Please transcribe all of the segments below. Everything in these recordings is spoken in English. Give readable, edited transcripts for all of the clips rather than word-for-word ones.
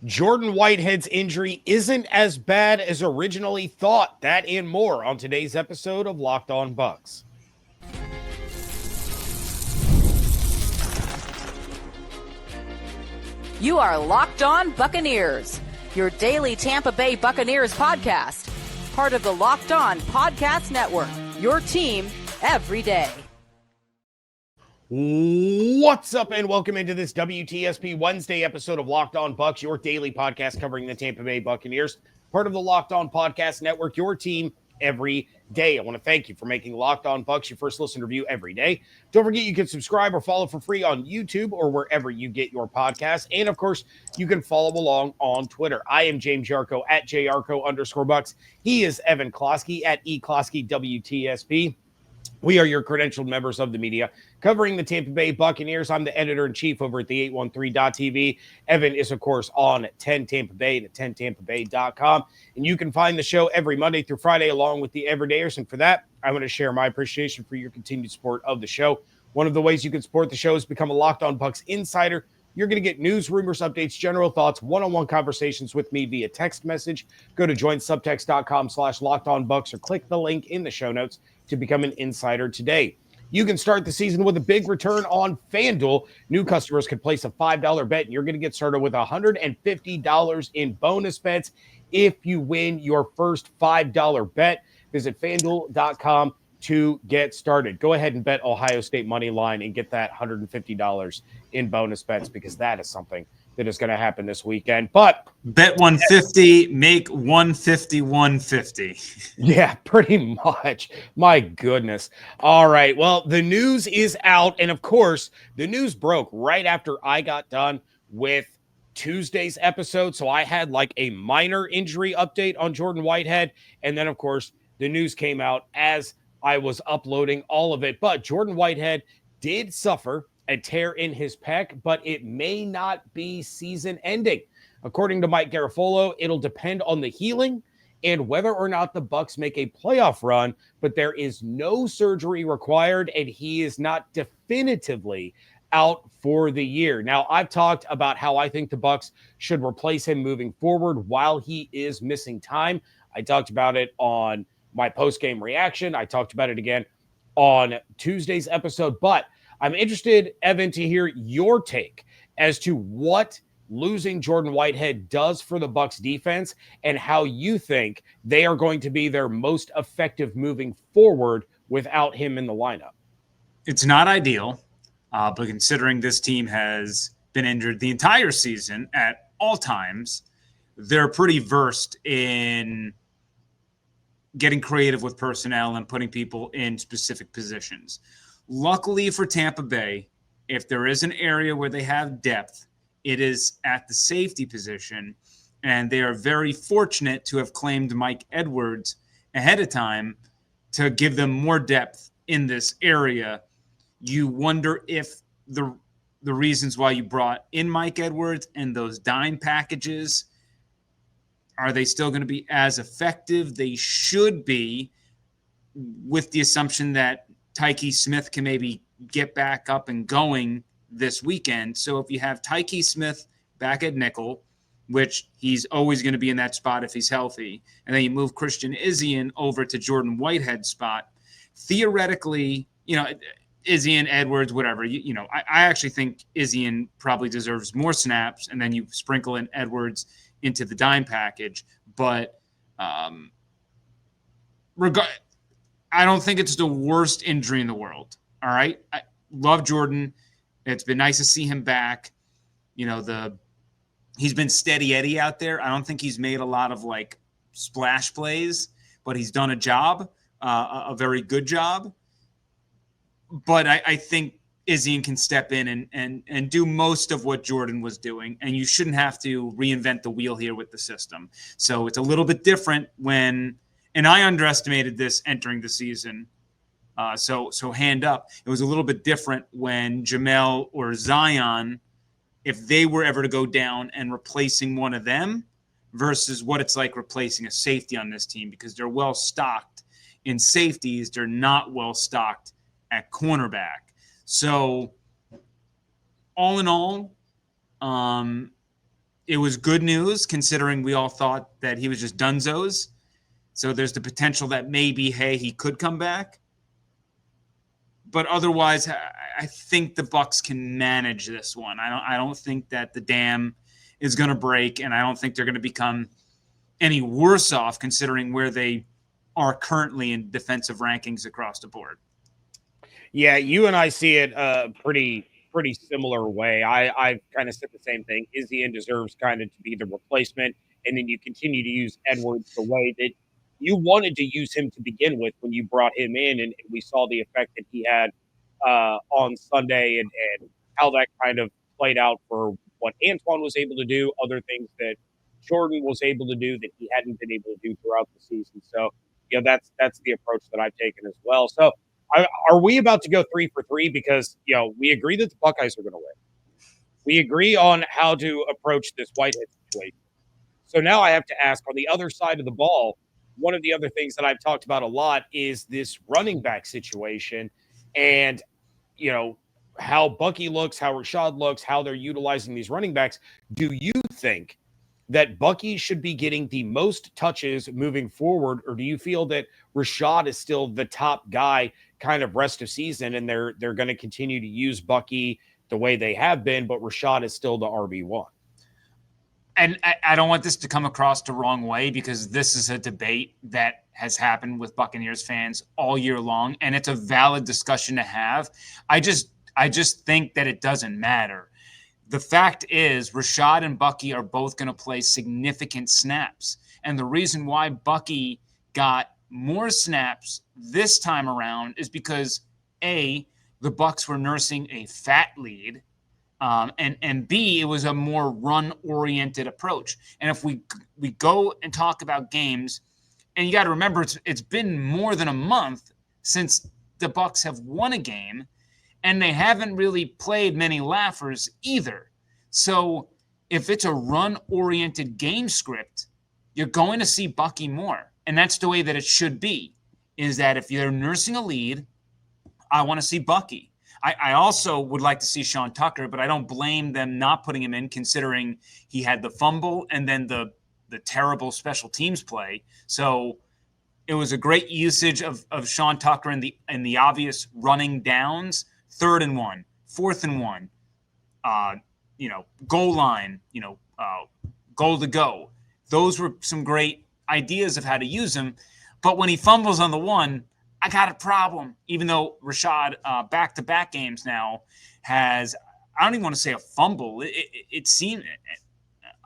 Jordan Whitehead's injury isn't as bad as originally thought. That and more on today's episode of Locked On Bucs. You are Locked On Buccaneers, your daily Tampa Bay Buccaneers podcast. Part of the Locked On Podcast Network, your team every day. What's up and welcome into this WTSP Wednesday episode of Locked On Bucs, your daily podcast covering the Tampa Bay Buccaneers. Part of the Locked On Podcast Network, your team every day. I want to thank you for making Locked On Bucs your first listen review every day. Don't forget you can subscribe or follow for free on YouTube or wherever you get your podcasts. And of course, you can follow along on Twitter. I am James Yarcho at JYarcho_Bucs. He is Evan Klosky at EKloskyWTSP. We are your credentialed members of the media covering the Tampa Bay Buccaneers. I'm the editor-in-chief over at the 813.tv. Evan is, of course, on 10 Tampa Bay and at 10tampabay.com. And you can find the show every Monday through Friday along with the Everydayers. And for that, I want to share my appreciation for your continued support of the show. One of the ways you can support the show is become a Locked On Bucs insider. You're going to get news, rumors, updates, general thoughts, one-on-one conversations with me via text message. Go to joinsubtext.com/LockedOnBucs or click the link in the show notes to become an insider today. You can start the season with a big return on FanDuel. New customers can place a $5 bet, and you're going to get started with $150 in bonus bets if you win your first $5 bet. Visit FanDuel.com to get started. Go ahead and bet Ohio State money line and get that $150 in bonus bets because that is something that is going to happen this weekend. But bet 150, make 150 150. Yeah, pretty much. My goodness. All right. Well, the news is out. And of course, the news broke right after I got done with Tuesday's episode. So I had like a minor injury update on Jordan Whitehead. And then, of course, the news came out as I was uploading all of it. But Jordan Whitehead did suffer a tear in his pec, but it may not be season ending. According to Mike Garafolo, it'll depend on the healing and whether or not the Bucs make a playoff run, but there is no surgery required and he is not definitively out for the year. Now, I've talked about how I think the Bucs should replace him moving forward while he is missing time. I talked about it on my post-game reaction. I talked about it again on Tuesday's episode, but I'm interested, Evan, to hear your take as to what losing Jordan Whitehead does for the Bucs defense and how you think they are going to be their most effective moving forward without him in the lineup. It's not ideal, but considering this team has been injured the entire season at all times, they're pretty versed in getting creative with personnel and putting people in specific positions. Luckily for Tampa Bay, if there is an area where they have depth, it is at the safety position, and they are very fortunate to have claimed Mike Edwards ahead of time to give them more depth in this area. You wonder if the reasons why you brought in Mike Edwards and those dime packages, are they still going to be as effective? They should be, with the assumption that Tyke Smith can maybe get back up and going this weekend. So if you have Tyke Smith back at nickel, which he's always going to be in that spot if he's healthy, and then you move Christian Izien over to Jordan Whitehead's spot, theoretically, Izien, Edwards, whatever, I actually think Izien probably deserves more snaps, and then you sprinkle in Edwards into the dime package. But I don't think it's the worst injury in the world. All right. I love Jordan. It's been nice to see him back. He's been steady Eddie out there. I don't think he's made a lot of like splash plays, but he's done a job, a very good job. But I think Izien can step in and do most of what Jordan was doing, and you shouldn't have to reinvent the wheel here with the system. So it's a little bit different and I underestimated this entering the season. So hand up. It was a little bit different when Jamel or Zion, if they were ever to go down and replacing one of them versus what it's like replacing a safety on this team, because they're well stocked in safeties. They're not well stocked at cornerback. So all in all, it was good news considering we all thought that he was just dunzos. So there's the potential that maybe, hey, he could come back. But otherwise, I think the Bucs can manage this one. I don't think that the dam is going to break, and I don't think they're going to become any worse off considering where they are currently in defensive rankings across the board. Yeah, you and I see it pretty similar way. I've kind of said the same thing. Izzy deserves kind of to be the replacement, and then you continue to use Edwards the way that you wanted to use him to begin with when you brought him in, and we saw the effect that he had on Sunday and how that kind of played out for what Antoine was able to do, other things that Jordan was able to do that he hadn't been able to do throughout the season. So, that's the approach that I've taken as well. So, are we about to go 3 for 3? Because, we agree that the Buckeyes are going to win. We agree on how to approach this Whitehead situation. So now I have to ask, on the other side of the ball, one of the other things that I've talked about a lot is this running back situation and, how Bucky looks, how Rashad looks, how they're utilizing these running backs. Do you think that Bucky should be getting the most touches moving forward, or do you feel that Rashad is still the top guy kind of rest of season and they're going to continue to use Bucky the way they have been, but Rashad is still the RB1? And I don't want this to come across the wrong way because this is a debate that has happened with Buccaneers fans all year long, and it's a valid discussion to have. I just think that it doesn't matter. The fact is Rashad and Bucky are both going to play significant snaps. And the reason why Bucky got more snaps this time around is because, A, the Bucs were nursing a fat lead, and B, it was a more run-oriented approach. And if we go and talk about games, and you got to remember it's been more than a month since the Bucs have won a game, and they haven't really played many laughers either. So if it's a run-oriented game script, you're going to see Bucky more. And that's the way that it should be, is that if you're nursing a lead, I want to see Bucky. I also would like to see Sean Tucker, but I don't blame them not putting him in considering he had the fumble and then the terrible special teams play. So it was a great usage of Sean Tucker in the obvious running downs, 3rd and 1, 4th and 1, goal line, goal to go. Those were some great ideas of how to use him. But when he fumbles on the one, I got a problem, even though Rashad back-to-back games now has, I don't even want to say a fumble. It seemed,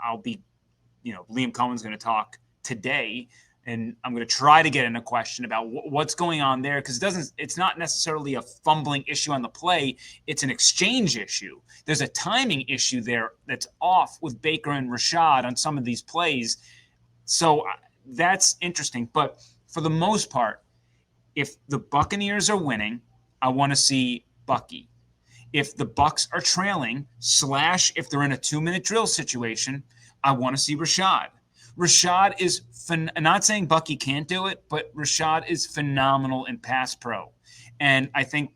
Liam Cohen's going to talk today, and I'm going to try to get in a question about what's going on there, because it's not necessarily a fumbling issue on the play. It's an exchange issue. There's a timing issue there that's off with Baker and Rashad on some of these plays. So that's interesting. But for the most part, if the Buccaneers are winning, I want to see Bucky. If the Bucs are trailing, / if they're in a 2-minute drill situation, I want to see Rashad. Rashad is I'm not saying Bucky can't do it, but Rashad is phenomenal in pass pro. And I think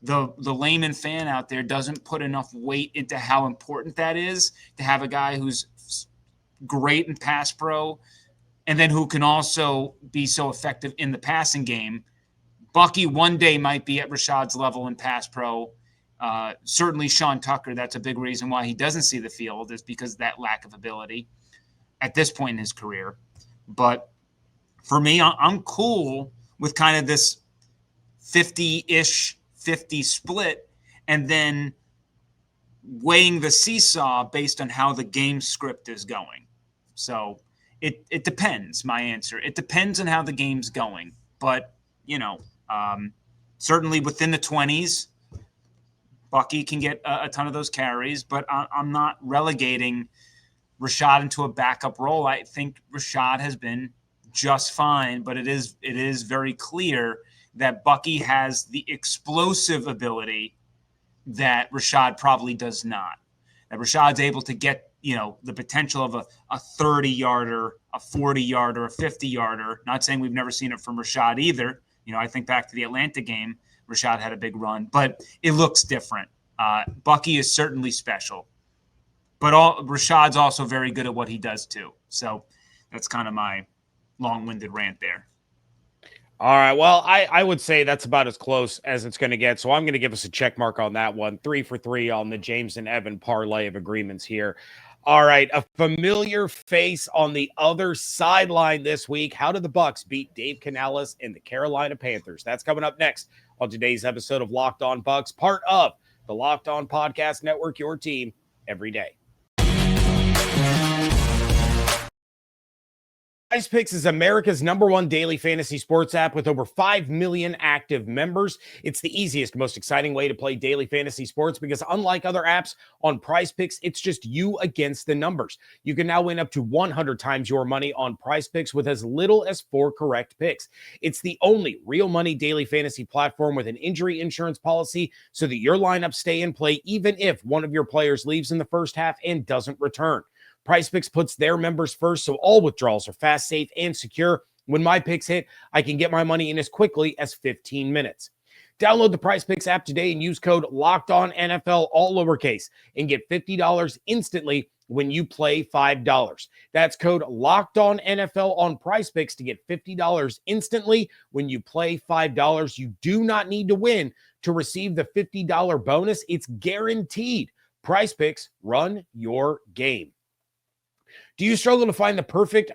the layman fan out there doesn't put enough weight into how important that is to have a guy who's great in pass pro and then who can also be so effective in the passing game. Bucky one day might be at Rashad's level in pass pro. Certainly Sean Tucker, that's a big reason why he doesn't see the field, is because of that lack of ability at this point in his career. But for me, I'm cool with kind of this 50-ish, 50 split, and then weighing the seesaw based on how the game script is going. So it depends, my answer. It depends on how the game's going. But, certainly within the 20s, Bucky can get a ton of those carries, but I'm not relegating Rashad into a backup role. I think Rashad has been just fine, but it is very clear that Bucky has the explosive ability that Rashad probably does not. That Rashad's able to get, the potential of a 30-yarder, a 40-yarder, a 50-yarder. Not saying we've never seen it from Rashad either. I think back to the Atlanta game, Rashad had a big run, but it looks different. Bucky is certainly special. But Rashad's also very good at what he does too. So that's kind of my long-winded rant there. All right. Well, I would say that's about as close as it's going to get. So I'm going to give us a check mark on that one. 3 for 3 on the James and Evan parlay of agreements here. All right. A familiar face on the other sideline this week. How did the Bucs beat Dave Canales and the Carolina Panthers? That's coming up next on today's episode of Locked On Bucs, part of the Locked On Podcast Network, your team every day. PrizePicks is America's #1 daily fantasy sports app with over 5 million active members. It's the easiest, most exciting way to play daily fantasy sports because unlike other apps on PrizePicks, it's just you against the numbers. You can now win up to 100 times your money on PrizePicks with as little as 4 correct picks. It's the only real money daily fantasy platform with an injury insurance policy so that your lineups stay in play even if one of your players leaves in the first half and doesn't return. PrizePicks puts their members first, so all withdrawals are fast, safe, and secure. When my picks hit, I can get my money in as quickly as 15 minutes. Download the PrizePicks app today and use code LOCKEDONNFL, all lowercase, and get $50 instantly when you play $5. That's code LOCKEDONNFL on PrizePicks to get $50 instantly when you play $5. You do not need to win to receive the $50 bonus. It's guaranteed. PrizePicks, run your game. Do you struggle to find the perfect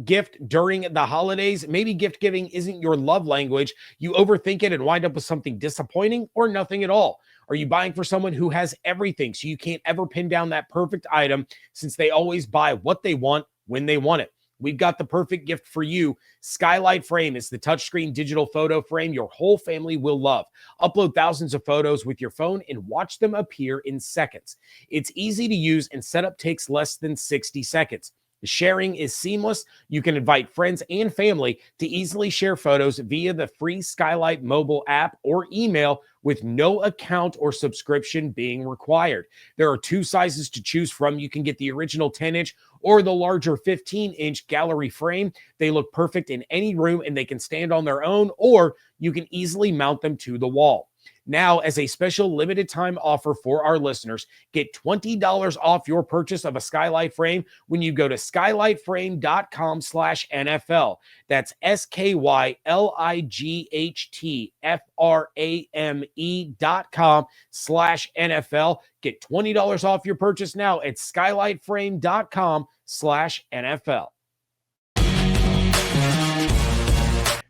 gift during the holidays? Maybe gift giving isn't your love language. You overthink it and wind up with something disappointing or nothing at all. Are you buying for someone who has everything so you can't ever pin down that perfect item since they always buy what they want when they want it? We've got the perfect gift for you. Skylight Frame is the touchscreen digital photo frame your whole family will love. Upload thousands of photos with your phone and watch them appear in seconds. It's easy to use and setup takes less than 60 seconds. The sharing is seamless. You can invite friends and family to easily share photos via the free Skylight mobile app or email with no account or subscription being required. There are 2 sizes to choose from. You can get the original 10-inch or the larger 15-inch gallery frame. They look perfect in any room and they can stand on their own, or you can easily mount them to the wall. Now, as a special limited time offer for our listeners, get $20 off your purchase of a Skylight frame when you go to skylightframe.com/NFL. That's skylightframe.com/NFL. Get $20 off your purchase now at skylightframe.com/NFL.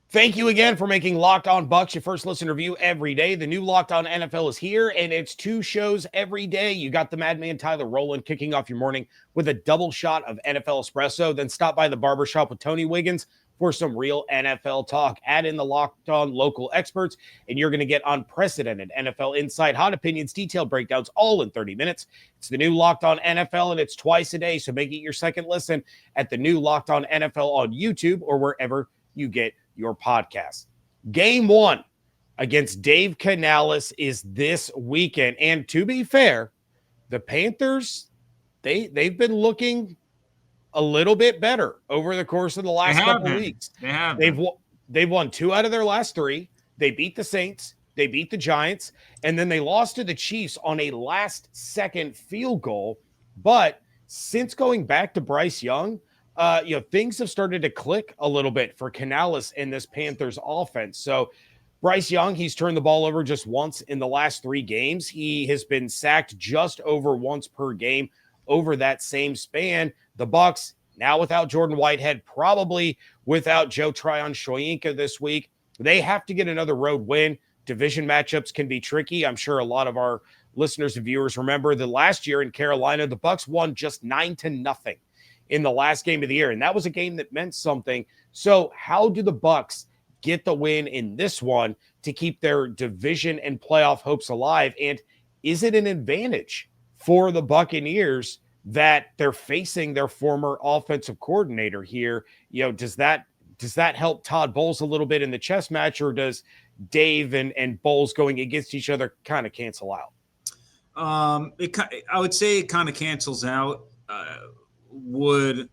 Thank you again for making Locked On Bucs your first listen review every day. The new Locked On NFL is here, and it's 2 shows every day. You got the Madman Tyler Rowland kicking off your morning with a double shot of NFL espresso. Then stop by the barbershop with Tony Wiggins for some real NFL talk. Add in the Locked On local experts, and you're going to get unprecedented NFL insight, hot opinions, detailed breakdowns, all in 30 minutes. It's the new Locked On NFL, and it's twice a day, so make it your second listen at the new Locked On NFL on YouTube or wherever you get your podcast. Game 1 against Dave Canales is this weekend. And to be fair, the Panthers, they've been looking a little bit better over the course of the last couple of weeks. They've won 2 out of their last 3. They beat the Saints, they beat the Giants, and then they lost to the Chiefs on a last-second field goal. But since going back to Bryce Young, things have started to click a little bit for Canales in this Panthers offense. So Bryce Young, he's turned the ball over just once in the last 3 games. He has been sacked just over once per game over that same span. The Bucs, now without Jordan Whitehead, probably without Joe Tryon-Shoyinka this week, they have to get another road win. Division matchups can be tricky. I'm sure a lot of our listeners and viewers remember that last year in Carolina, the Bucs won just 9-0 in the last game of the year. And that was a game that meant something. So how do the Bucs get the win in this one to keep their division and playoff hopes alive? And is it an advantage for the Buccaneers that they're facing their former offensive coordinator here? Does that help Todd Bowles a little bit in the chess match, or does Dave and Bowles going against each other kind of cancel out? I would say it kind of cancels out. Would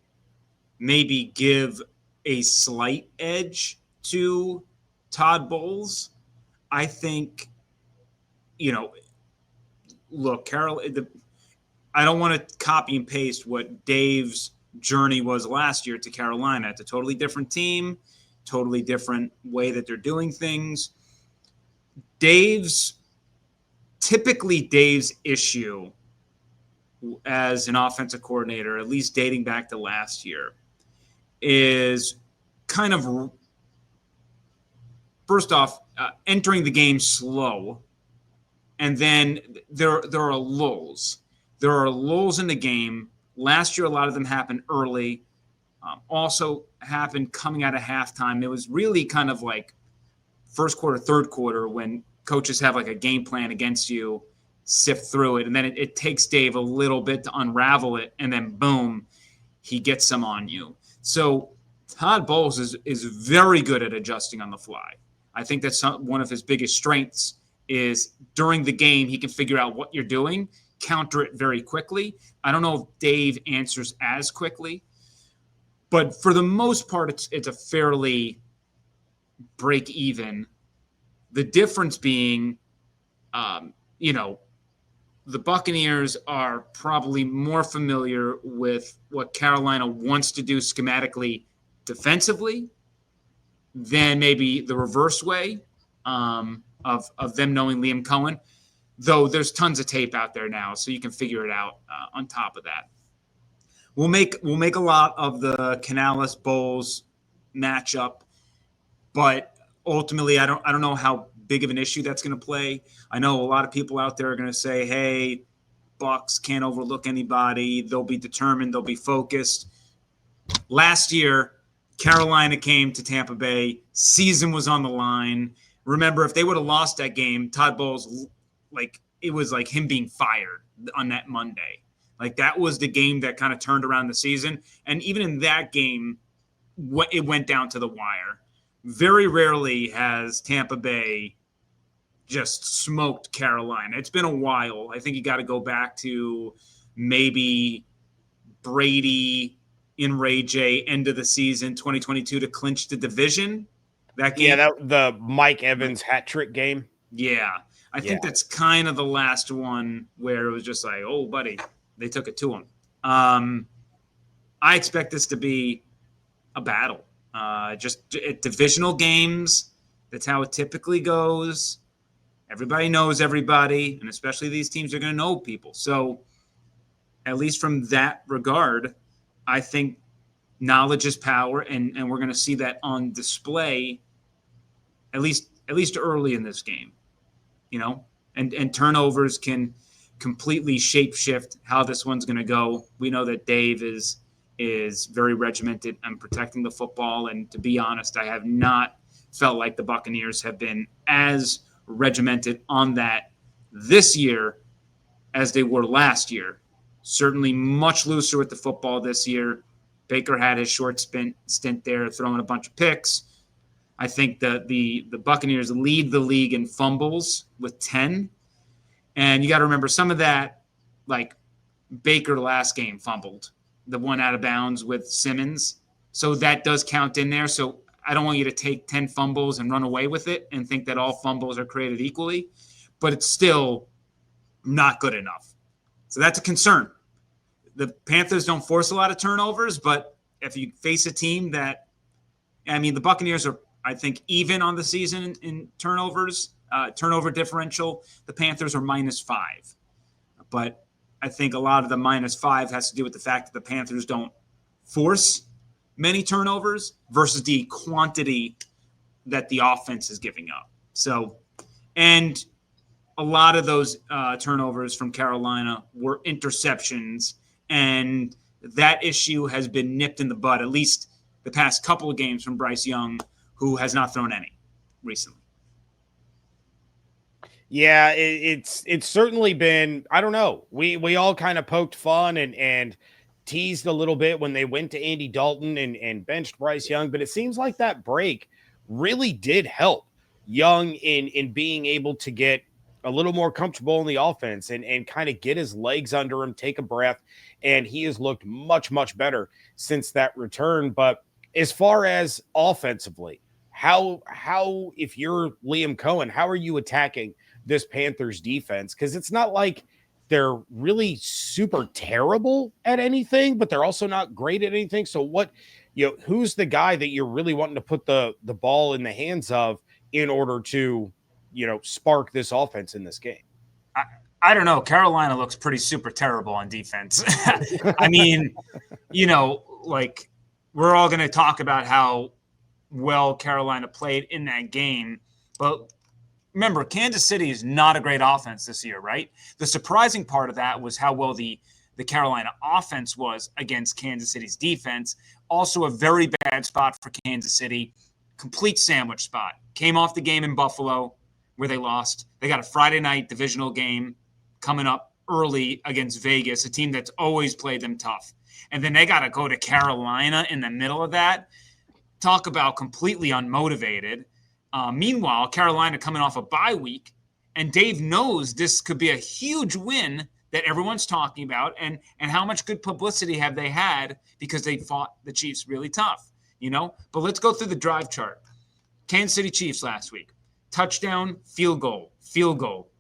maybe give a slight edge to Todd Bowles. I think, look, I don't want to copy and paste what Dave's journey was last year to Carolina. It's a totally different team, totally different way that they're doing things. Dave's issue as an offensive coordinator, at least dating back to last year, is kind of, first off, entering the game slow. And then there are lulls. There are lulls in the game. Last year, a lot of them happened early. Also happened coming out of halftime. It was really kind of like first quarter, third quarter, when coaches have like a game plan against you, sift through it. And then it takes Dave a little bit to unravel it. And then boom, he gets some on you. So Todd Bowles is very good at adjusting on the fly. I think that's one of his biggest strengths is during the game, he can figure out what you're doing, counter it very quickly. I don't know if Dave answers as quickly, but for the most part, it's a fairly break even. The difference being, the Buccaneers are probably more familiar with what Carolina wants to do schematically defensively than maybe the reverse way of them knowing Liam Cohen, though there's tons of tape out there now, so you can figure it out on top of that. We'll make a lot of the Canales Bowles matchup, but ultimately I don't know how big of an issue that's going to play. I know a lot of people out there are going to say, hey, Bucs can't overlook anybody. They'll be determined. They'll be focused. Last year, Carolina came to Tampa Bay. Season was on the line. Remember, if they would have lost that game, Todd Bowles, it was like him being fired on that Monday. Like, that was the game that kind of turned around the season. And even in that game, it went down to the wire. Very rarely has Tampa Bay just smoked Carolina. It's been a while. I think you got to go back to maybe Brady in Ray J end of the season 2022 to clinch the division. That game, the Mike Evans hat trick game. Yeah, I think that's kind of the last one where it was just like, oh, buddy, they took it to him. I expect this to be a battle. Just divisional games. That's how it typically goes. Everybody knows everybody, and especially these teams are going to know people. So at least from that regard, I think knowledge is power, and we're going to see that on display at least early in this game, and turnovers can completely shapeshift how this one's going to go. We know that Dave is very regimented on protecting the football, and to be honest, I have not felt like the Buccaneers have been as regimented on that this year as they were last year. Certainly much looser with the football this year. Baker had his short stint there, throwing a bunch of picks. I think that the Buccaneers lead the league in fumbles with 10. And you got to remember some of that, like Baker last game fumbled, the one out of bounds with Simmons. So that does count in there. So I don't want you to take 10 fumbles and run away with it and think that all fumbles are created equally, but it's still not good enough. So that's a concern. The Panthers don't force a lot of turnovers, but if you face a team the Buccaneers are, I think, even on the season in turnovers, turnover differential. The Panthers are -5. But I think a lot of the -5 has to do with the fact that the Panthers don't force many turnovers versus the quantity that the offense is giving up. So, and a lot of those turnovers from Carolina were interceptions, and that issue has been nipped in the bud, at least the past couple of games from Bryce Young, who has not thrown any recently. Yeah, it's certainly been, I don't know. We all kind of poked fun and teased a little bit when they went to Andy Dalton and benched Bryce Young, but it seems like that break really did help Young in being able to get a little more comfortable in the offense and kind of get his legs under him, take a breath, and he has looked much, much better since that return. But as far as offensively, how if you're Liam Cohen, how are you attacking this Panthers defense? Because it's not like they're really super terrible at anything, but they're also not great at anything. So who's the guy that you're really wanting to put the ball in the hands of in order to, spark this offense in this game? I don't know. Carolina looks pretty super terrible on defense. I mean, we're all going to talk about how well Carolina played in that game, but remember, Kansas City is not a great offense this year, right? The surprising part of that was how well the Carolina offense was against Kansas City's defense. Also a very bad spot for Kansas City, complete sandwich spot. Came off the game in Buffalo where they lost. They got a Friday night divisional game coming up early against Vegas, a team that's always played them tough. And then they got to go to Carolina in the middle of that. Talk about completely unmotivated. Meanwhile, Carolina coming off a bye week, and Dave knows this could be a huge win that everyone's talking about, and how much good publicity have they had because they fought the Chiefs really tough, But let's go through the drive chart. Kansas City Chiefs last week. Touchdown, field goal,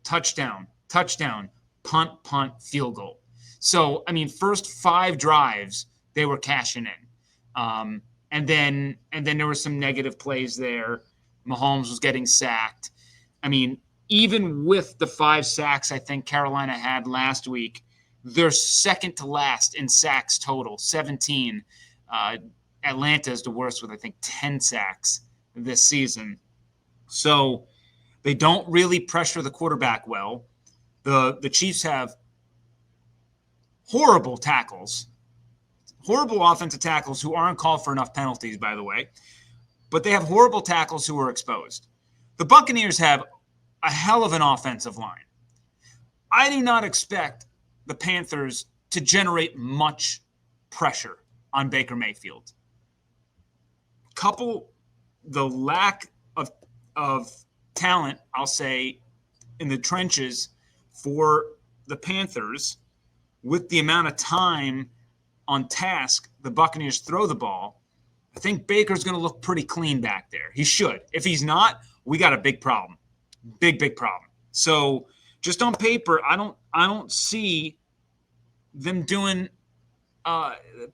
touchdown, punt, field goal. So, first 5 drives, they were cashing in. And then there were some negative plays there. Mahomes was getting sacked. Even with the 5 sacks I think Carolina had last week, they're second to last in sacks total, 17. Atlanta is the worst with, I think, 10 sacks this season. So they don't really pressure the quarterback well. The Chiefs have horrible tackles, horrible offensive tackles who aren't called for enough penalties, by the way. But they have horrible tackles who are exposed. The Buccaneers have a hell of an offensive line. I do not expect the Panthers to generate much pressure on Baker Mayfield. Couple the lack of talent, I'll say, in the trenches for the Panthers with the amount of time on task the Buccaneers throw the ball. I think Baker's going to look pretty clean back there. He should. If he's not, we got a big problem. Big problem. So just on paper, I don't see them doing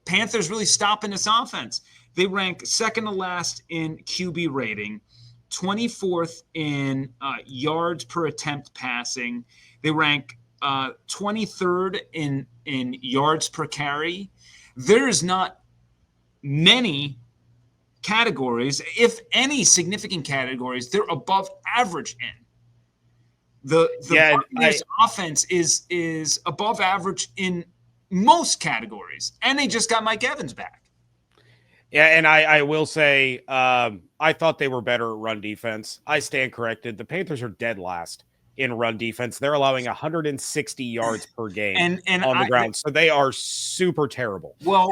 Panthers really stopping this offense. They rank second to last in QB rating, 24th in yards per attempt passing. They rank 23rd in yards per carry. There's not many categories, if any significant categories, they're above average in. The Buccaneers offense is above average in most categories, and they just got Mike Evans back. Yeah, and I will say I thought they were better at run defense. I stand corrected. The Panthers are dead last in run defense. They're allowing 160 yards per game on the ground. So they are super terrible. Well,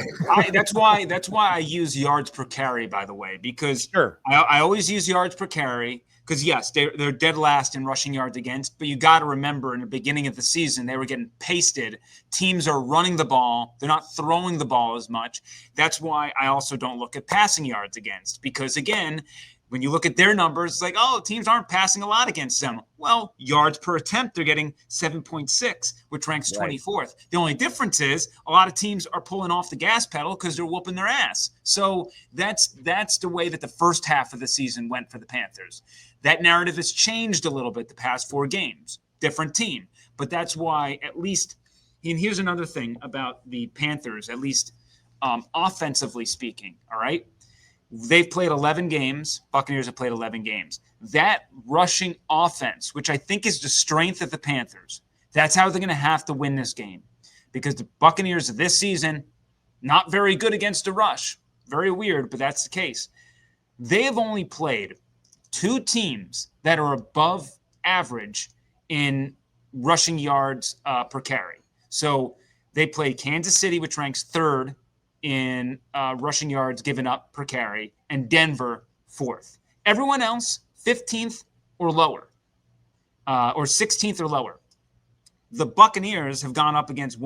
that's why I use yards per carry, by the way, because I always use yards per carry because, yes, they're dead last in rushing yards against, but you got to remember in the beginning of the season, they were getting pasted. Teams are running the ball. They're not throwing the ball as much. That's why I also don't look at passing yards against because, again, when you look at their numbers, it's like, oh, teams aren't passing a lot against them. Well, yards per attempt, they're getting 7.6, which ranks 24th. The only difference is a lot of teams are pulling off the gas pedal because they're whooping their ass. So that's the way that the first half of the season went for the Panthers. That narrative has changed a little bit the past 4 games. Different team. But that's why at least – and here's another thing about the Panthers, at least offensively speaking, all right? They've played 11 games. Buccaneers have played 11 games. That rushing offense, which I think is the strength of the Panthers, that's how they're going to have to win this game. Because the Buccaneers this season, not very good against the rush. Very weird, but that's the case. They have only played 2 teams that are above average in rushing yards per carry. So they played Kansas City, which ranks 3rd in rushing yards given up per carry, and Denver 4th. Everyone else 15th or lower, or 16th or lower. The Buccaneers have gone up against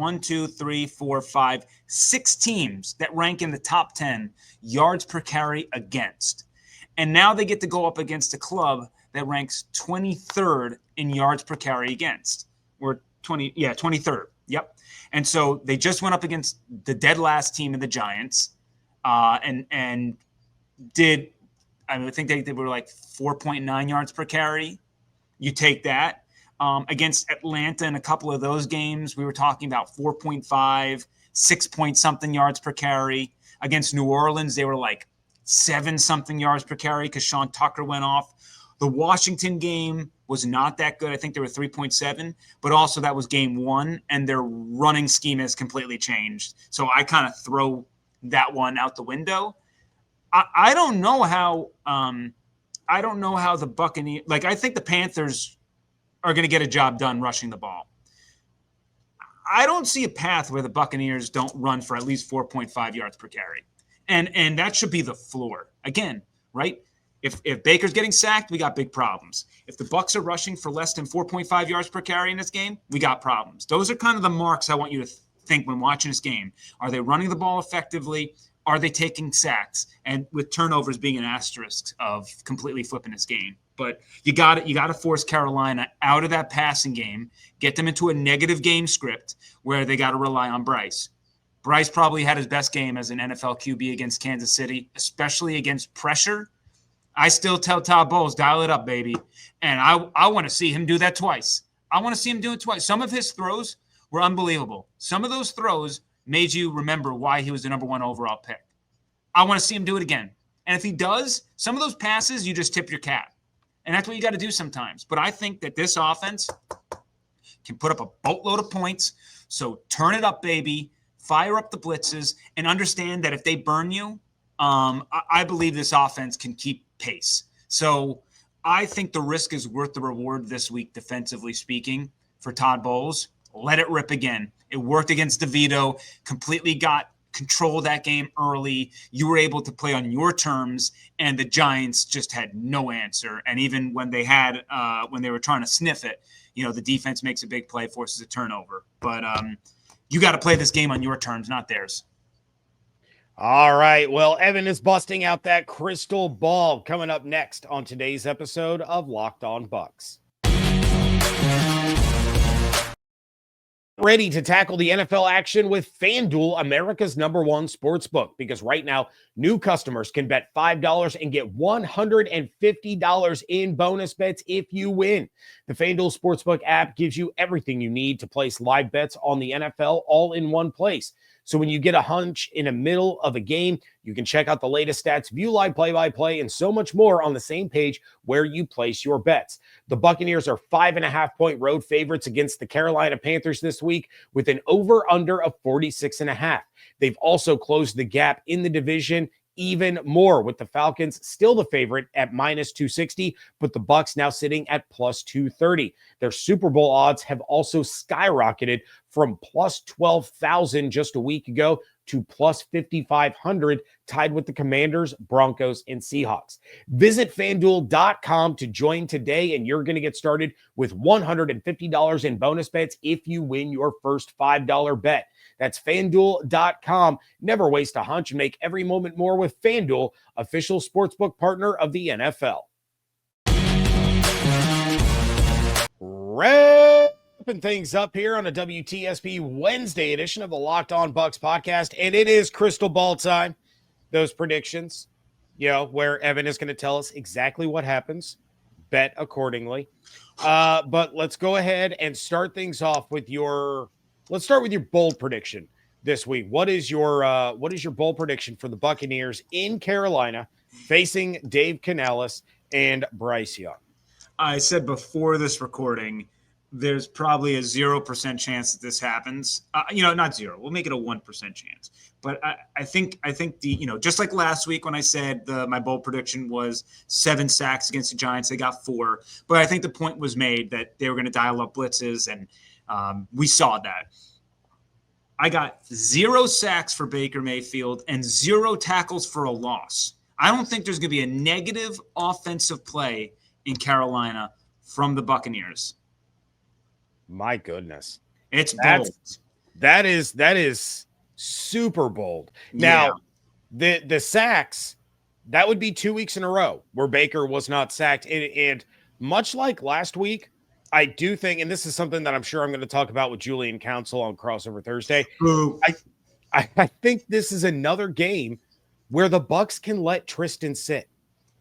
6 teams that rank in the top 10 yards per carry against. And now they get to go up against a club that ranks 23rd in yards per carry against, or 23rd. Yep. And so they just went up against the dead last team of the Giants, and did, I think they were like 4.9 yards per carry. You take that. Against Atlanta in a couple of those games, we were talking about 4.5, 6 point something yards per carry. Against New Orleans, they were like 7 something yards per carry because Sean Tucker went off. The Washington game was not that good. I think they were 3.7, but also that was game 1, and their running scheme has completely changed. So I kind of throw that one out the window. I don't know how the Buccaneers, like, I think the Panthers are going to get a job done rushing the ball. I don't see a path where the Buccaneers don't run for at least 4.5 yards per carry. And that should be the floor. Again, right? If Baker's getting sacked, we got big problems. If the Bucs are rushing for less than 4.5 yards per carry in this game, we got problems. Those are kind of the marks I want you to think when watching this game. Are they running the ball effectively? Are they taking sacks? And with turnovers being an asterisk of completely flipping this game. But you got to force Carolina out of that passing game, get them into a negative game script where they got to rely on Bryce. Bryce probably had his best game as an NFL QB against Kansas City, especially against pressure. I still tell Todd Bowles, dial it up, baby. And I want to see him do that twice. I want to see him do it twice. Some of his throws were unbelievable. Some of those throws made you remember why he was the number 1 overall pick. I want to see him do it again. And if he does, some of those passes, you just tip your cap. And that's what you got to do sometimes. But I think that this offense can put up a boatload of points. So turn it up, baby. Fire up the blitzes and understand that if they burn you, I believe this offense can keep pace. So I think the risk is worth the reward this week, defensively speaking, for Todd Bowles. Let it rip again. It worked against DeVito, completely got control of that game early. You were able to play on your terms, and the Giants just had no answer. And even when they had, when they were trying to sniff it, the defense makes a big play, forces a turnover. But you got to play this game on your terms, not theirs. All right. Well, Evan is busting out that crystal ball coming up next on today's episode of Locked On Bucs. Ready to tackle the NFL action with FanDuel, America's #1 sports book, because right now, new customers can bet $5 and get $150 in bonus bets if you win. The FanDuel Sportsbook app gives you everything you need to place live bets on the NFL all in one place. So when you get a hunch in the middle of a game, you can check out the latest stats, view live play-by-play, and so much more on the same page where you place your bets. The Buccaneers are 5.5-point road favorites against the Carolina Panthers this week with an over-under of 46.5. They've also closed the gap in the division even more, with the Falcons still the favorite at -260, but the Bucs now sitting at +230. Their Super Bowl odds have also skyrocketed from +12,000 just a week ago to +5,500, tied with the Commanders, Broncos, and Seahawks. Visit FanDuel.com to join today, and you're going to get started with $150 in bonus bets if you win your first $5 bet. That's FanDuel.com. Never waste a hunch and make every moment more with FanDuel, official sportsbook partner of the NFL. Wrapping things up here on a WTSP Wednesday edition of the Locked On Bucs podcast, and it is crystal ball time. Those predictions, where Evan is going to tell us exactly what happens. Bet accordingly. But let's go ahead and start things off with let's start with your bold prediction this week. What is your bold prediction for the Buccaneers in Carolina facing Dave Canales and Bryce Young? I said before this recording, there's probably a 0% chance that this happens. Not zero. We'll make it a 1% chance. But I think just like last week when I said my bold prediction was 7 sacks against the Giants, they got 4. But I think the point was made that they were going to dial up blitzes, and we saw that. I got 0 sacks for Baker Mayfield and 0 tackles for a loss. I don't think there's going to be a negative offensive play in Carolina from the Buccaneers. My goodness. It's bold. That is super bold. Now, the sacks, that would be 2 weeks in a row where Baker was not sacked. And much like last week, I do think, and this is something that I'm sure I'm going to talk about with Julian Council on Crossover Thursday. Ooh. I think this is another game where the Bucs can let Tristan sit.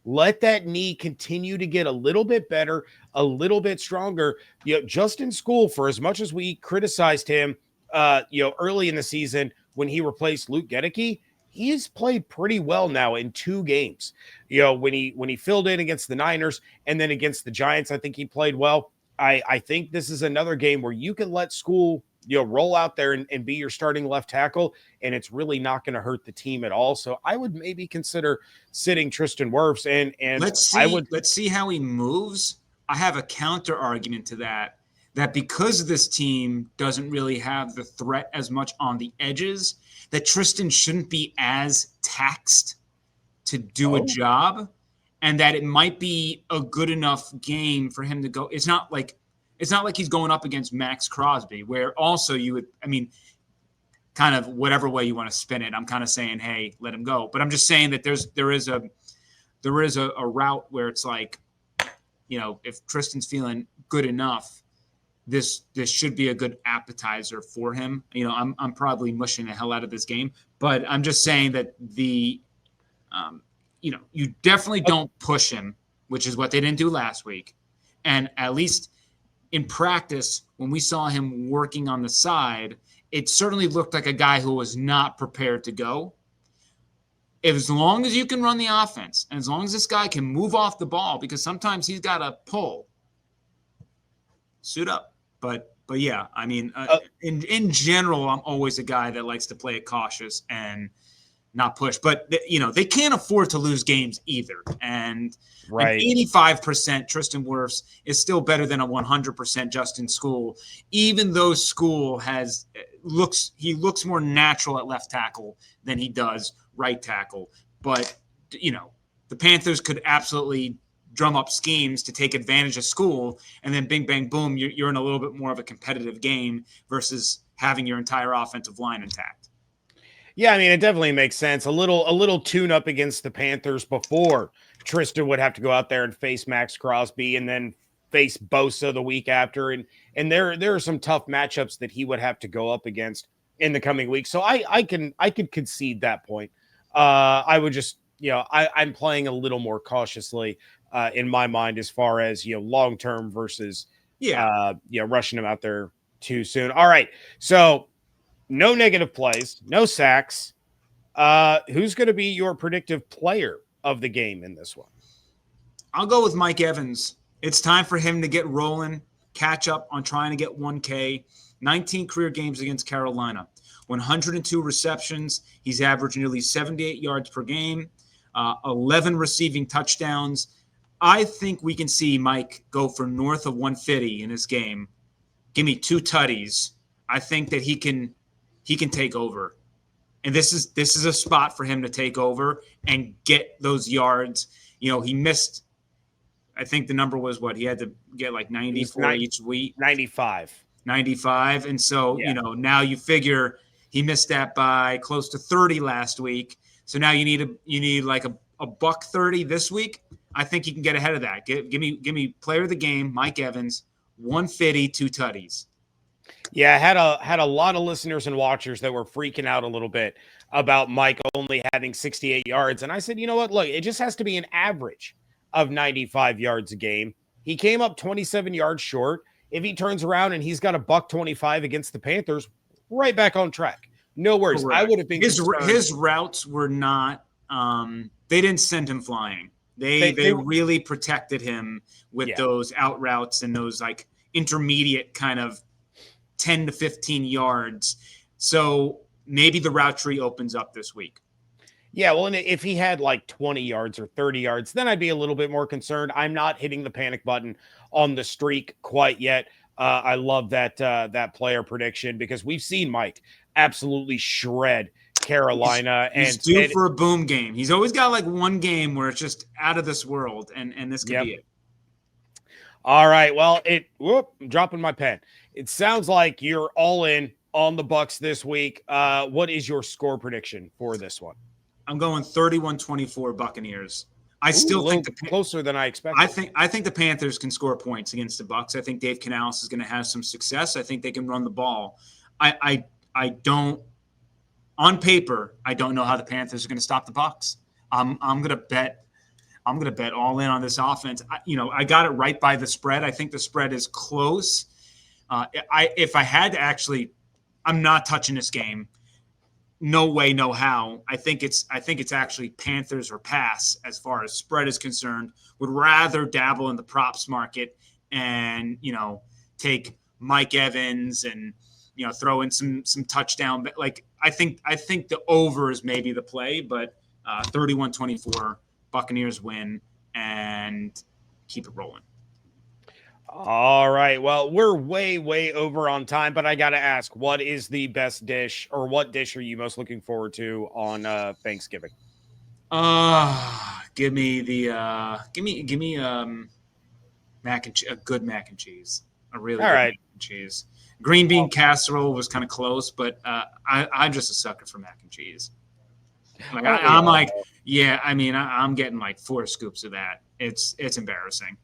Let that knee continue to get a little bit better, a little bit stronger. Just in school, for as much as we criticized him, early in the season when he replaced Luke Gedeke, he's played pretty well now in 2 games. When he filled in against the Niners and then against the Giants, I think he played well. I think this is another game where you can let School, roll out there and be your starting left tackle, and it's really not going to hurt the team at all. So I would maybe consider sitting Tristan Wirfs, and let's see how he moves. I have a counter argument to that because this team doesn't really have the threat as much on the edges, that Tristan shouldn't be as taxed to do a job, and that it might be a good enough game for him to go. It's not like he's going up against Max Crosby, where also kind of whatever way you want to spin it. I'm kind of saying, hey, let him go. But I'm just saying that there is a route where it's like, if Tristan's feeling good enough, this should be a good appetizer for him. I'm probably mushing the hell out of this game, but I'm just saying that you definitely don't push him, which is what they didn't do last week. And at least in practice, when we saw him working on the side, it certainly looked like a guy who was not prepared to go. As long as you can run the offense, and as long as this guy can move off the ball, because sometimes he's got to pull, suit up. But yeah, I mean, in general, I'm always a guy that likes to play it cautious and not push. But they can't afford to lose games either. And right, 85% Tristan Wirfs is still better than a 100% Justin School, even though School looks more natural at left tackle than he does right tackle. But the Panthers could absolutely drum up schemes to take advantage of School, and then bing, bang, boom, you're in a little bit more of a competitive game versus having your entire offensive line intact. Yeah, I mean, it definitely makes sense. A little tune-up against the Panthers before Tristan would have to go out there and face Max Crosby and then face Bosa the week after. And there are some tough matchups that he would have to go up against in the coming weeks. So I could concede that point. I would just, I'm playing a little more cautiously in my mind as far as, long-term versus, rushing him out there too soon. All right. So no negative plays, no sacks. Who's going to be your predictive player of the game in this one? I'll go with Mike Evans. It's time for him to get rolling, catch up on trying to get 1K. 19 career games against Carolina. 102 receptions. He's averaged nearly 78 yards per game, 11 receiving touchdowns. I think we can see Mike go for north of 150 in this game. Give me 2 tutties. I think that he can take over. And this is a spot for him to take over and get those yards. He missed, I think the number was what? He had to get like 94 each week. 95. And so, now you figure he missed that by close to 30 last week. So now you need like a buck 30 this week. I think he can get ahead of that. Give me player of the game, Mike Evans, 150, 2 tutties. Yeah, I had a lot of listeners and watchers that were freaking out a little bit about Mike only having 68 yards. And I said, you know what? Look, it just has to be an average of 95 yards a game. He came up 27 yards short. If he turns around and he's got a $125 against the Panthers, right back on track. No worries. Correct. I would have been his routes were not they didn't send him flying. They really protected him with those out routes and those like intermediate kind of 10 to 15 yards. So maybe the route tree opens up this week. Yeah, well, and if he had like 20 yards or 30 yards, then I'd be a little bit more concerned. I'm not hitting the panic button on the streak quite yet. I love that player prediction because we've seen Mike absolutely shred Carolina. He's due for a boom game. He's always got like one game where it's just out of this world, and this could be it. All right. Well, I'm dropping my pen. It sounds like you're all in on the Bucs this week. What is your score prediction for this one? I'm going 31-24 Buccaneers. I still think closer than I expected. I think the Panthers can score points against the Bucs. I think Dave Canales is going to have some success. I think they can run the ball. I don't, on paper, I don't know how the Panthers are going to stop the Bucs. I'm going to bet all in on this offense. I got it right by the spread. I think the spread is close. If I had to actually, I'm not touching this game. No way, no how. I think it's actually Panthers or pass as far as spread is concerned. Would rather dabble in the props market and take Mike Evans and throw in some touchdown. But I think the over is maybe the play, but 31-24 Buccaneers win and keep it rolling. All right. Well, we're way over on time, but I got to ask, what is the best dish, or what dish are you most looking forward to on Thanksgiving? Give me mac and a good mac and cheese. A really good mac and cheese. Green bean casserole was kind of close, but I'm just a sucker for mac and cheese. I'm getting 4 scoops of that. It's embarrassing.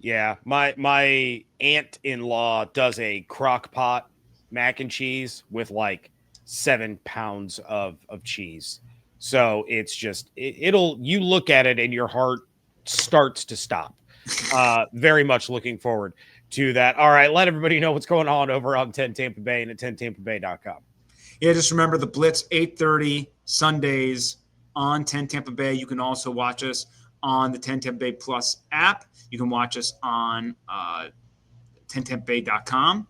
Yeah, my aunt-in-law does a crock pot mac and cheese with 7 pounds of cheese. So it's just you look at it and your heart starts to stop. Very much looking forward to that. All right, let everybody know what's going on over on 10 Tampa Bay and at 10tampabay.com. Yeah, just remember the Blitz 8:30 Sundays on 10 Tampa Bay. You can also watch us on the 10 Tampa Bay Plus app. You can watch us on 10tampabay.com.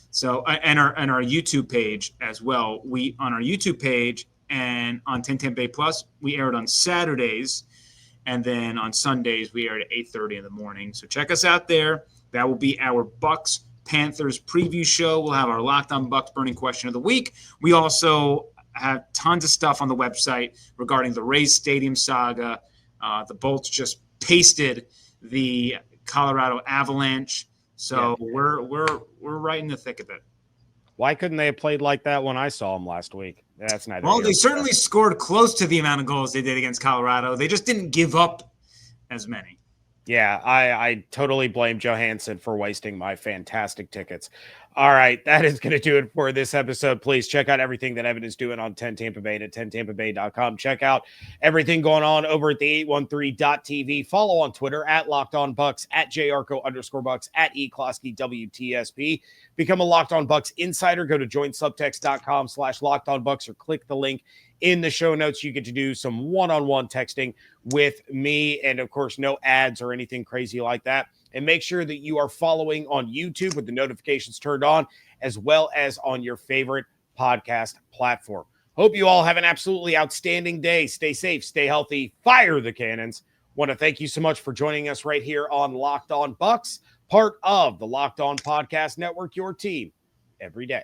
So, and our YouTube page as well. We on our YouTube page and on 10 Tampa Bay Plus, we aired on Saturdays, and then on Sundays we aired at 8:30 in the morning. So check us out there. That will be our Bucs Panthers preview show. We'll have our Locked On Bucs burning question of the week. We also have tons of stuff on the website regarding the Rays Stadium saga. The Bolts just pasted the Colorado Avalanche, so we're right in the thick of it. Why couldn't they have played like that when I saw them last week? That's not. Well, they certainly scored close to the amount of goals they did against Colorado. They just didn't give up as many. Yeah, I totally blame Johansson for wasting my fantastic tickets. All right, that is going to do it for this episode. Please check out everything that Evan is doing on 10 Tampa Bay and at 10tampabay.com. Check out everything going on over at the 813.tv. Follow on Twitter at Locked On Bucs, at JYarcho_Bucs, at eCloskey WTSP. Become a Locked On Bucs insider. Go to joinsubtext.com/LockedOnBucs or click the link in the show notes. You get to do some one-on-one texting with me, and of course, no ads or anything crazy like that. And make sure that you are following on YouTube with the notifications turned on, as well as on your favorite podcast platform. Hope you all have an absolutely outstanding day. Stay safe, stay healthy, fire the cannons. Want to thank you so much for joining us right here on Locked On Bucs, part of the Locked On Podcast Network, your team every day.